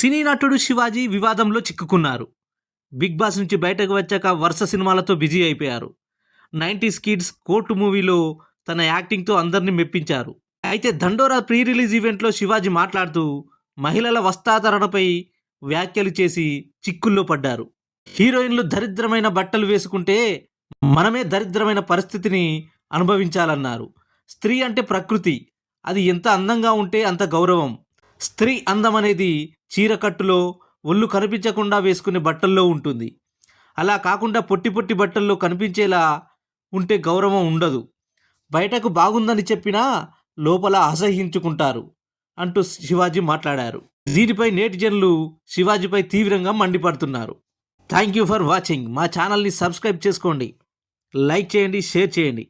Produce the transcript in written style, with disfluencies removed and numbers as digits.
సినీ నటుడు శివాజీ వివాదంలో చిక్కుకున్నారు. Big boss నుంచి బయటకు వచ్చాక వరుస సినిమాలతో బిజీ అయిపోయారు. 90s కిడ్స్ కోర్టు మూవీలో తన యాక్టింగ్తో అందరినీ మెప్పించారు. అయితే దండోరా ప్రీ రిలీజ్ ఈవెంట్లో శివాజీ మాట్లాడుతూ మహిళల వస్త్రాధరణపై వ్యాఖ్యలు చేసి చిక్కుల్లో పడ్డారు. హీరోయిన్లు దరిద్రమైన బట్టలు వేసుకుంటే మనమే దరిద్రమైన పరిస్థితిని అనుభవించాలన్నారు. స్త్రీ అంటే ప్రకృతి, అది ఎంత అందంగా ఉంటే అంత గౌరవం. స్త్రీ అందం అనేది చీరకట్టులో ఒళ్ళు కనిపించకుండా వేసుకునే బట్టల్లో ఉంటుంది. అలా కాకుండా పొట్టి పొట్టి బట్టల్లో కనిపించేలా ఉంటే గౌరవం ఉండదు. బయటకు బాగుందని చెప్పినా లోపల అసహ్యించుకుంటారు అంటూ శివాజీ మాట్లాడారు. దీనిపై నేటిజన్లు శివాజీపై తీవ్రంగా మండిపడుతున్నారు. Thank you for watching. మా ఛానల్ని సబ్స్క్రైబ్ చేసుకోండి, లైక్ చేయండి, షేర్ చేయండి.